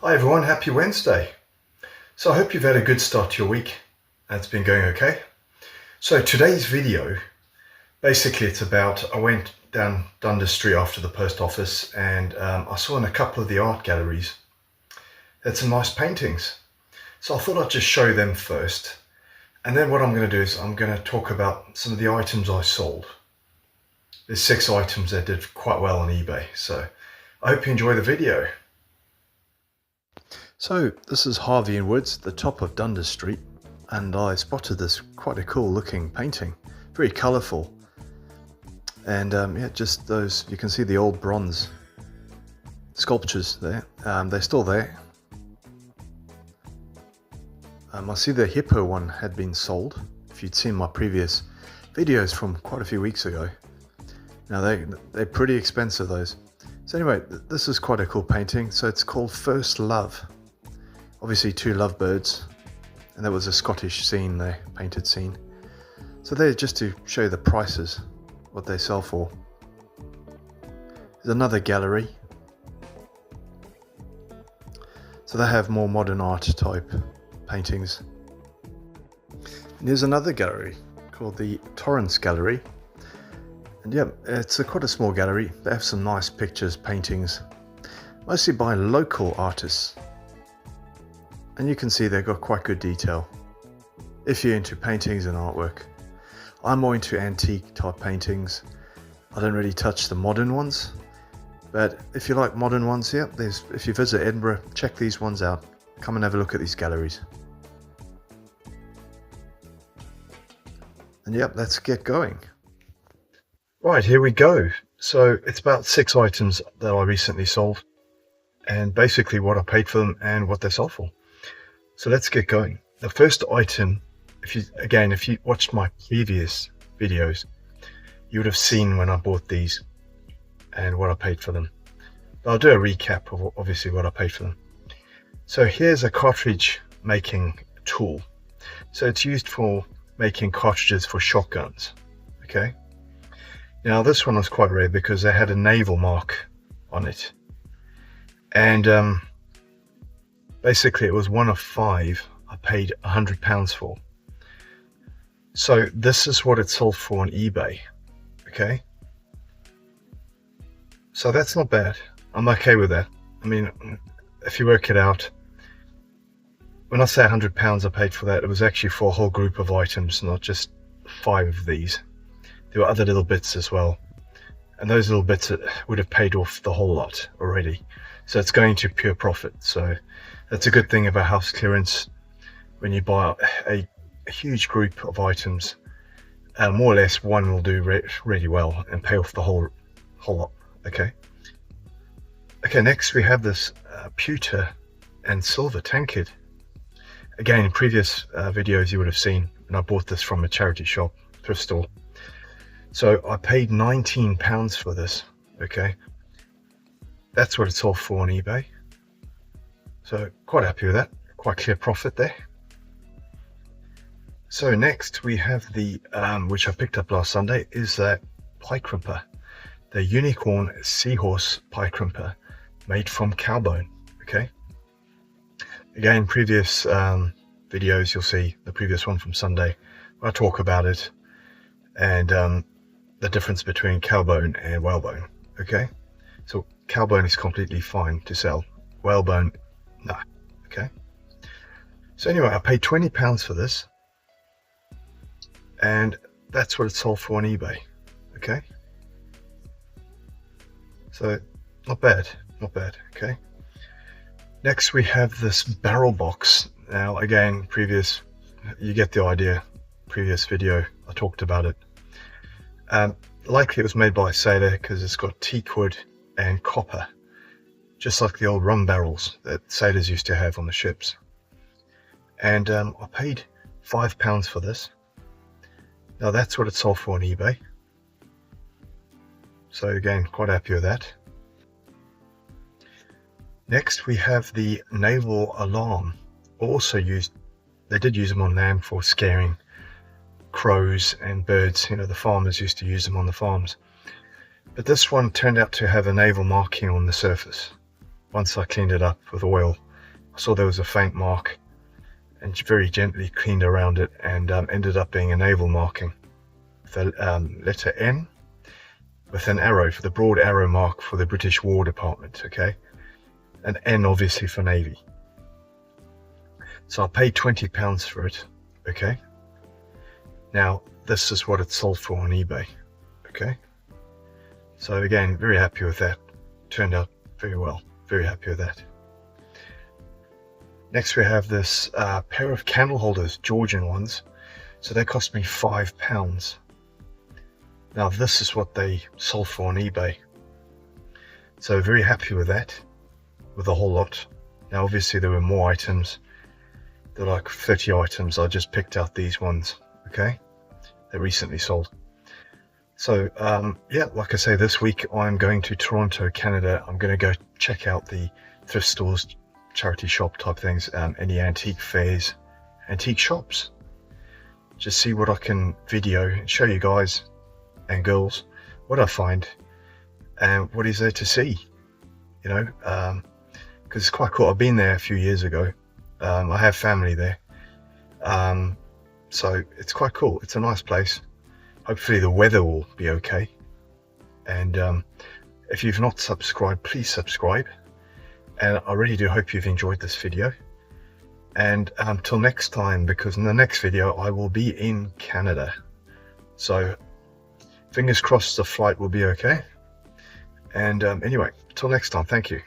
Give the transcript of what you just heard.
Hi everyone, happy Wednesday. So I hope you've had a good start to your week and it's been going okay. So today's video, basically it's about, I went down Dundas Street after the post office and I saw in a couple of the art galleries had some nice paintings. So I thought I'd just show them first. And then what I'm going to do is I'm going to talk about some of the items I sold. There's 6 items that did quite well on eBay. So I hope you enjoy the video. So this is Harvey and Woods, the top of Dundas Street, and I spotted this quite a cool looking painting, very colourful, and yeah, just those, you can see the old bronze sculptures there, they're still there. I see the hippo one had been sold, if you'd seen my previous videos from quite a few weeks ago. Now they're pretty expensive, those. So anyway, this is quite a cool painting, so it's called First Love. Obviously 2 lovebirds, and that was a Scottish scene there, painted scene. So there, just to show you the prices, what they sell for. There's another gallery. So they have more modern art type paintings. And here's another gallery called the Torrance Gallery. And yeah, it's quite a small gallery. They have some nice pictures, paintings, mostly by local artists. And you can see they've got quite good detail if you're into paintings and artwork. I'm more into antique type paintings. I don't really touch the modern ones, but if you like modern ones, yeah, if you visit Edinburgh, check these ones out. Come and have a look at these galleries. And yep, let's get going. Right, here we go. So it's about 6 items that I recently sold, and basically what I paid for them and what they sold for. So let's get going. The first item, if you watched my previous videos, you would have seen when I bought these and what I paid for them. But I'll do a recap of obviously what I paid for them. So here's a cartridge making tool. So it's used for making cartridges for shotguns. Okay. Now this one was quite rare because they had a naval mark on it. And basically it was one of 5 I paid £100 for. So this is what it sold for on eBay. Okay, so that's not bad. I'm okay with that. I mean, if you work it out, when I say £100 I paid for that, it was actually for a whole group of items, not just 5 of these. There were other little bits as well, and those little bits would have paid off the whole lot already. So it's going to pure profit. So that's a good thing about house clearance. When you buy a huge group of items, more or less one will do really well and pay off the whole lot. Okay. Okay, next we have this pewter and silver tankard. Again, in previous videos you would have seen when I bought this from a charity shop, thrift store. So I paid £19 for this. Okay, that's what it sold for on eBay. So quite happy with that, quite clear profit there. So next we have the, which I picked up last Sunday, is that pie crimper. The unicorn seahorse pie crimper made from cowbone. Okay. Again, previous videos, you'll see the previous one from Sunday, where I talk about it and the difference between cowbone and whalebone. Okay. So cowbone is completely fine to sell. Whalebone, no. Okay. So anyway, I paid £20 for this, and that's what it sold for on eBay. Okay. So not bad, not bad. Okay. Next we have this barrel box. Now again, you get the idea. Previous video I talked about it. Likely it was made by a sailor because it's got teak wood and copper, just like the old rum barrels that sailors used to have on the ships. And I paid £5 for this. Now that's what it sold for on eBay. So again, quite happy with that. Next we have the naval alarm. Also used, they did use them on land for scaring crows and birds. You know, the farmers used to use them on the farms. But this one turned out to have a naval marking on the surface. Once I cleaned it up with oil, saw there was a faint mark and very gently cleaned around it, and ended up being a naval marking with the letter N with an arrow, for the broad arrow mark for the British War Department, okay? An N obviously for Navy. So I paid £20 for it, okay? Now, this is what it sold for on eBay, okay? So again, very happy with that. Turned out very well, very happy with that. Next we have this pair of candle holders, Georgian ones. So they cost me £5. Now this is what they sold for on eBay. So very happy with that, with a whole lot. Now obviously there were more items. There were like 30 items. I just picked out these ones, okay? They recently sold. So yeah, like I say, this week I'm going to Toronto, Canada. I'm going to go check out the thrift stores, charity shop type things, any antique fairs, antique shops. Just see what I can video and show you guys and girls what I find and what is there to see, you know, because it's quite cool. I've been there a few years ago. I have family there, so it's quite cool. It's a nice place. Hopefully the weather will be okay. And if you've not subscribed, please subscribe. And I really do hope you've enjoyed this video. And until next time, because in the next video I will be in Canada. So fingers crossed the flight will be okay. And anyway, till next time, thank you.